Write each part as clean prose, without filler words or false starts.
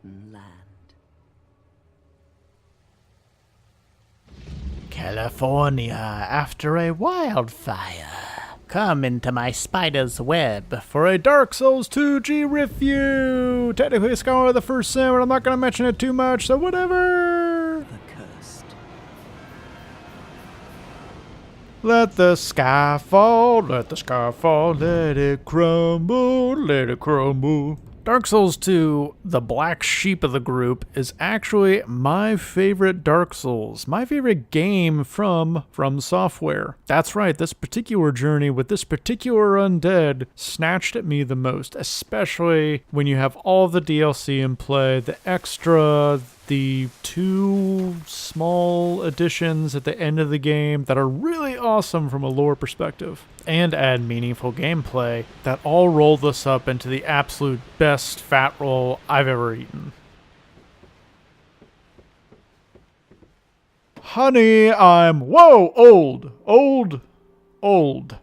forgotten land. California after a wildfire. Come into my spider's web for a Dark Souls 2G Riffview. Technically it's going with the first sin, but I'm not going to mention it too much, so whatever. Accursed. Let the sky fall, let the sky fall, let it crumble, let it crumble. Dark Souls 2, the black sheep of the group, is actually my favorite Dark Souls, my favorite game from Software. That's right, this particular journey with this particular undead snatched at me the most, especially when you have all the DLC in play, the extra, the 2 small additions at the end of the game that are really awesome from a lore perspective, and add meaningful gameplay that all roll this up into the absolute best fat roll I've ever eaten. Honey, I'm, whoa, old.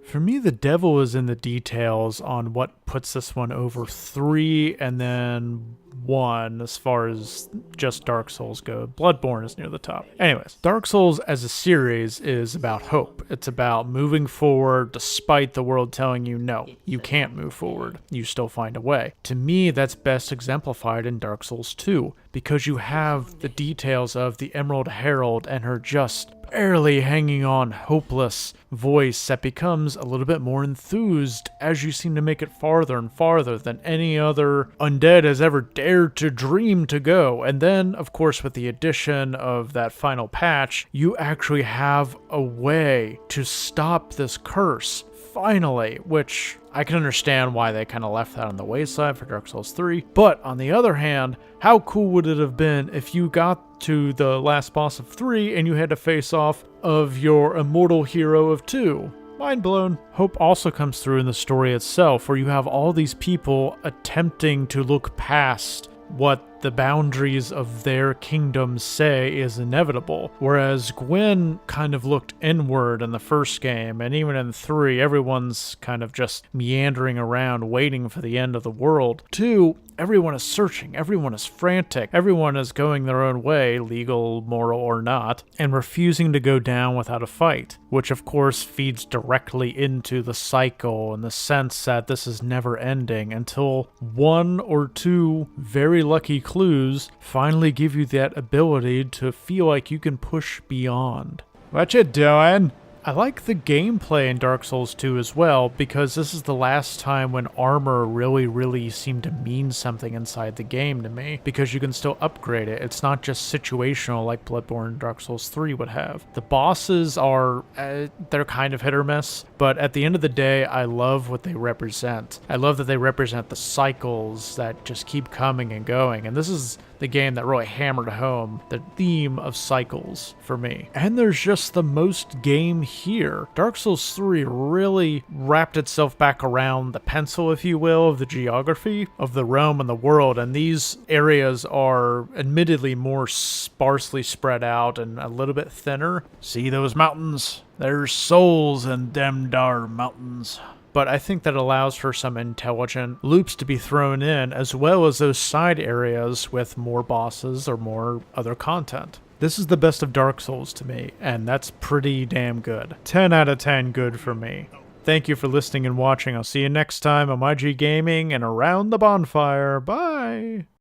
For me, the devil is in the details on what puts this one over 3 and then 1 as far as just Dark Souls go. Bloodborne is near the top. Anyways, Dark Souls as a series is about hope. It's about moving forward despite the world telling you no, you can't move forward. You still find a way. To me, that's best exemplified in Dark Souls 2 because you have the details of the Emerald Herald and her just barely hanging on hopeless voice that becomes a little bit more enthused as you seem to make it farther and farther than any other undead has ever dared to dream to go. And then, of course, with the addition of that final patch, you actually have a way to stop this curse. Finally, which I can understand why they kind of left that on the wayside for Dark Souls 3. But on the other hand, how cool would it have been if you got to the last boss of 3 and you had to face off of your immortal hero of 2? Mind blown. Hope also comes through in the story itself, where you have all these people attempting to look past what the boundaries of their kingdom say is inevitable. Whereas Gwyn kind of looked inward in the first game, and even in 3, everyone's kind of just meandering around waiting for the end of the world. 2, everyone is searching, everyone is frantic, everyone is going their own way, legal, moral, or not, and refusing to go down without a fight, which of course feeds directly into the cycle in the sense that this is never ending until 1 or 2 very lucky clues finally give you that ability to feel like you can push beyond. What you doing? I like the gameplay in Dark Souls 2 as well, because this is the last time when armor really seemed to mean something inside the game to me, because you can still upgrade it. It's not just situational like Bloodborne and Dark Souls 3 would have. The bosses are, they're kind of hit or miss, but at the end of the day, I love what they represent. I love that they represent the cycles that just keep coming and going, and this is the game that really hammered home the theme of cycles for me. And there's just the most game here. Dark Souls 3 really wrapped itself back around the pencil, if you will, of the geography of the realm and the world, and these areas are admittedly more sparsely spread out and a little bit thinner. See those mountains? There's souls in them dar mountains. But I think that allows for some intelligent loops to be thrown in, as well as those side areas with more bosses or more other content. This is the best of Dark Souls to me, and that's pretty damn good. 10 out of 10 good for me. Thank you for listening and watching. I'll see you next time on YG Gaming and Around the Bonfire. Bye!